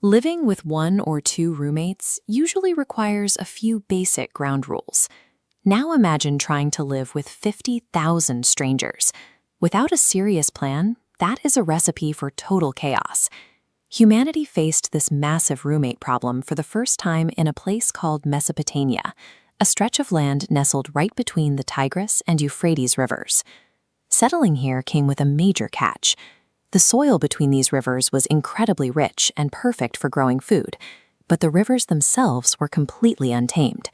Living with one or two roommates usually requires a few basic ground rules. Now imagine trying to live with 50,000 strangers. Without a serious plan, that is a recipe for total chaos. Humanity faced this massive roommate problem for the first time in a place called Mesopotamia, a stretch of land nestled right between the Tigris and Euphrates rivers. Settling here came with a major catch. The soil between these rivers was incredibly rich and perfect for growing food, but the rivers themselves were completely untamed.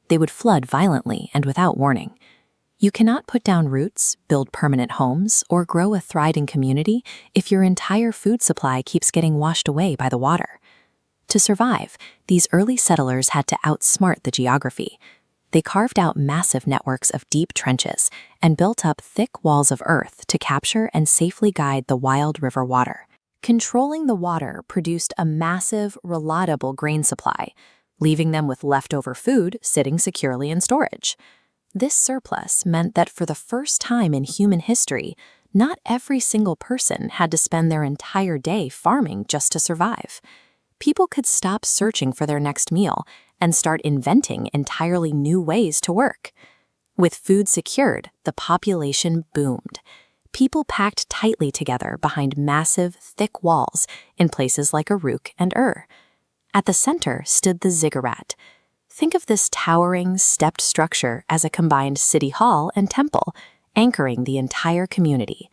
They would flood violently and without warning. You cannot put down roots, build permanent homes, or grow a thriving community if your entire food supply keeps getting washed away by the water. To survive, these early settlers had to outsmart the geography. They carved out massive networks of deep trenches and built up thick walls of earth to capture and safely guide the wild river water. Controlling the water produced a massive, reliable grain supply, leaving them with leftover food sitting securely in storage. This surplus meant that for the first time in human history, not every single person had to spend their entire day farming just to survive. People could stop searching for their next meal and start inventing entirely new ways to work. With food secured, the population boomed. People packed tightly together behind massive, thick walls in places like Uruk and Ur. At the center stood the ziggurat. Think of this towering, stepped structure as a combined city hall and temple, anchoring the entire community.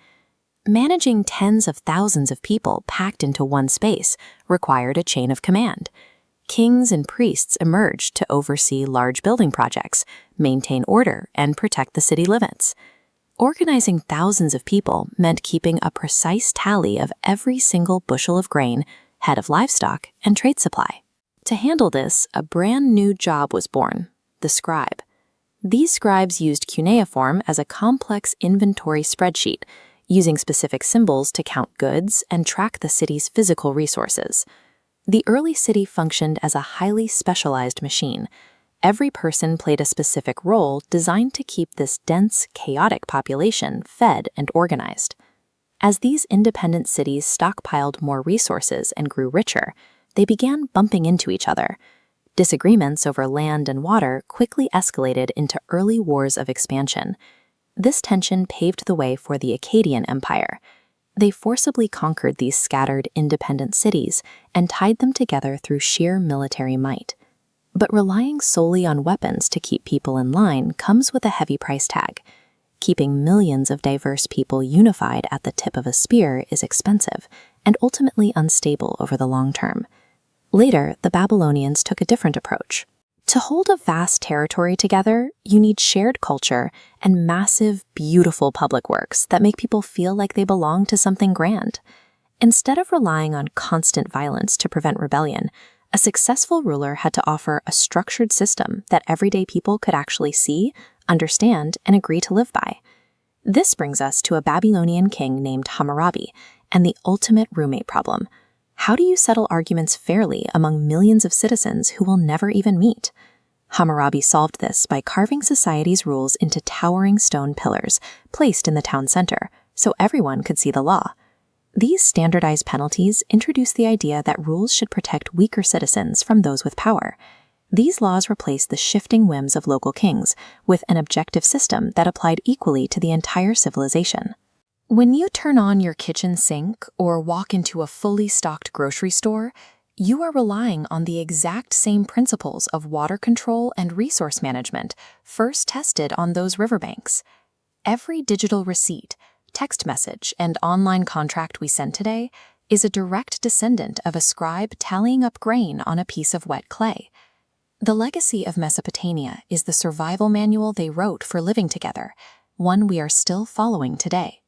Managing tens of thousands of people packed into one space required a chain of command. Kings and priests emerged to oversee large building projects, maintain order, and protect the city limits. Organizing thousands of people meant keeping a precise tally of every single bushel of grain, head of livestock, and trade supply. To handle this, a brand new job was born: the scribe. These scribes used cuneiform as a complex inventory spreadsheet, using specific symbols to count goods and track the city's physical resources. The early city functioned as a highly specialized machine. Every person played a specific role designed to keep this dense, chaotic population fed and organized. As these independent cities stockpiled more resources and grew richer, they began bumping into each other. Disagreements over land and water quickly escalated into early wars of expansion. This tension paved the way for the Akkadian Empire. They forcibly conquered these scattered, independent cities and tied them together through sheer military might. But relying solely on weapons to keep people in line comes with a heavy price tag. Keeping millions of diverse people unified at the tip of a spear is expensive and ultimately unstable over the long term. Later, the Babylonians took a different approach. To hold a vast territory together, you need shared culture and massive, beautiful public works that make people feel like they belong to something grand. Instead of relying on constant violence to prevent rebellion, a successful ruler had to offer a structured system that everyday people could actually see, understand, and agree to live by. This brings us to a Babylonian king named Hammurabi and the ultimate roommate problem. How do you settle arguments fairly among millions of citizens who will never even meet? Hammurabi solved this by carving society's rules into towering stone pillars placed in the town center so everyone could see the law. These standardized penalties introduced the idea that rules should protect weaker citizens from those with power. These laws replaced the shifting whims of local kings with an objective system that applied equally to the entire civilization. When you turn on your kitchen sink or walk into a fully stocked grocery store, you are relying on the exact same principles of water control and resource management first tested on those riverbanks. Every digital receipt, text message, and online contract we send today is a direct descendant of a scribe tallying up grain on a piece of wet clay. The legacy of Mesopotamia is the survival manual they wrote for living together, one we are still following today.